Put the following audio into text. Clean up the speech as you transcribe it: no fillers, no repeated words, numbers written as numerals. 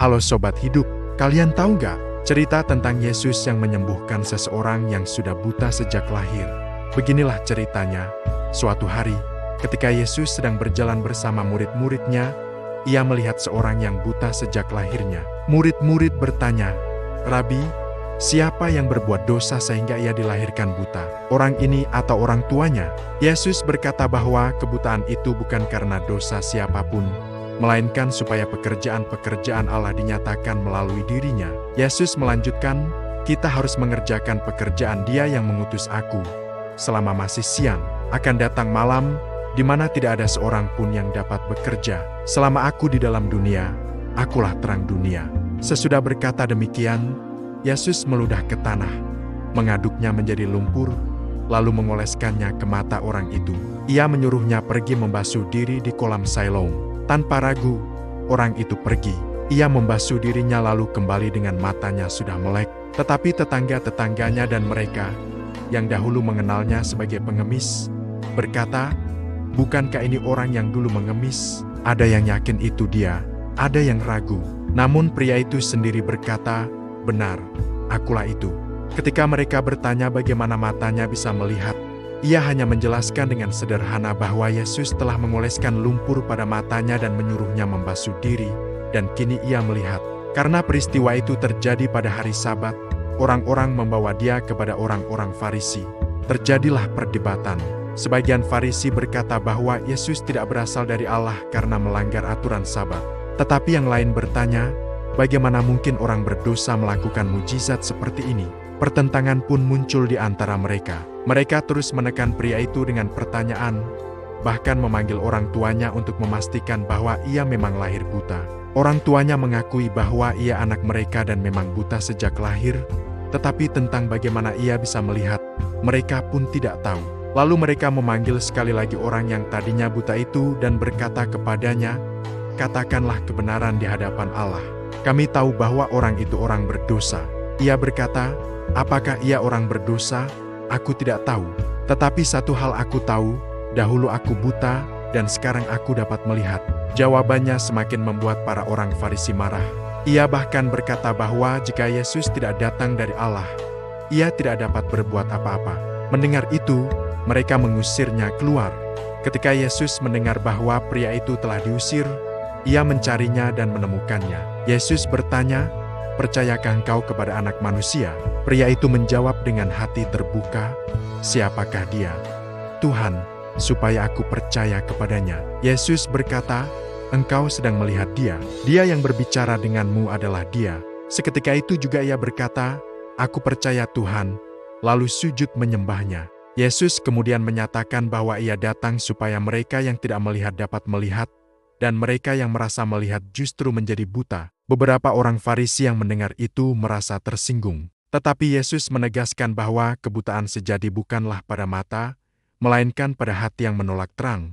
Halo Sobat Hidup, kalian tahu gak cerita tentang Yesus yang menyembuhkan seseorang yang sudah buta sejak lahir? Beginilah ceritanya. Suatu hari, ketika Yesus sedang berjalan bersama murid-muridnya, ia melihat seorang yang buta sejak lahirnya. Murid-murid bertanya, "Rabi, siapa yang berbuat dosa sehingga ia dilahirkan buta? Orang ini atau orang tuanya?" Yesus berkata bahwa kebutaan itu bukan karena dosa siapapun, melainkan supaya pekerjaan-pekerjaan Allah dinyatakan melalui dirinya. Yesus melanjutkan, "Kita harus mengerjakan pekerjaan Dia yang mengutus aku. Selama masih siang, akan datang malam, di mana tidak ada seorang pun yang dapat bekerja. Selama aku di dalam dunia, akulah terang dunia." Sesudah berkata demikian, Yesus meludah ke tanah, mengaduknya menjadi lumpur, lalu mengoleskannya ke mata orang itu. Ia menyuruhnya pergi membasuh diri di kolam Siloam. Tanpa ragu, orang itu pergi. Ia membasuh dirinya lalu kembali dengan matanya sudah melek. Tetapi tetangga-tetangganya dan mereka, yang dahulu mengenalnya sebagai pengemis, berkata, "Bukankah ini orang yang dulu mengemis?" Ada yang yakin itu dia, ada yang ragu. Namun pria itu sendiri berkata, "Benar, akulah itu." Ketika mereka bertanya bagaimana matanya bisa melihat, ia hanya menjelaskan dengan sederhana bahwa Yesus telah mengoleskan lumpur pada matanya dan menyuruhnya membasuh diri, dan kini ia melihat. Karena peristiwa itu terjadi pada hari Sabat, orang-orang membawa dia kepada orang-orang Farisi. Terjadilah perdebatan. Sebagian Farisi berkata bahwa Yesus tidak berasal dari Allah karena melanggar aturan Sabat. Tetapi yang lain bertanya, bagaimana mungkin orang berdosa melakukan mujizat seperti ini? Pertentangan pun muncul di antara mereka. Mereka terus menekan pria itu dengan pertanyaan, bahkan memanggil orang tuanya untuk memastikan bahwa ia memang lahir buta. Orang tuanya mengakui bahwa ia anak mereka dan memang buta sejak lahir, tetapi tentang bagaimana ia bisa melihat, mereka pun tidak tahu. Lalu mereka memanggil sekali lagi orang yang tadinya buta itu dan berkata kepadanya, "Katakanlah kebenaran di hadapan Allah. Kami tahu bahwa orang itu orang berdosa." Ia berkata, "Apakah ia orang berdosa? Aku tidak tahu. Tetapi satu hal aku tahu, dahulu aku buta, dan sekarang aku dapat melihat." Jawabannya semakin membuat para orang Farisi marah. Ia bahkan berkata bahwa jika Yesus tidak datang dari Allah, ia tidak dapat berbuat apa-apa. Mendengar itu, mereka mengusirnya keluar. Ketika Yesus mendengar bahwa pria itu telah diusir, ia mencarinya dan menemukannya. Yesus bertanya, "Percayakah engkau kepada Anak Manusia?" Pria itu menjawab dengan hati terbuka, "Siapakah dia, Tuhan, supaya aku percaya kepadanya?" Yesus berkata, "Engkau sedang melihat dia. Dia yang berbicara denganmu adalah dia." Seketika itu juga ia berkata, "Aku percaya Tuhan," lalu sujud menyembahnya. Yesus kemudian menyatakan bahwa ia datang supaya mereka yang tidak melihat dapat melihat, dan mereka yang merasa melihat justru menjadi buta. Beberapa orang Farisi yang mendengar itu merasa tersinggung. Tetapi Yesus menegaskan bahwa kebutaan sejati bukanlah pada mata, melainkan pada hati yang menolak terang.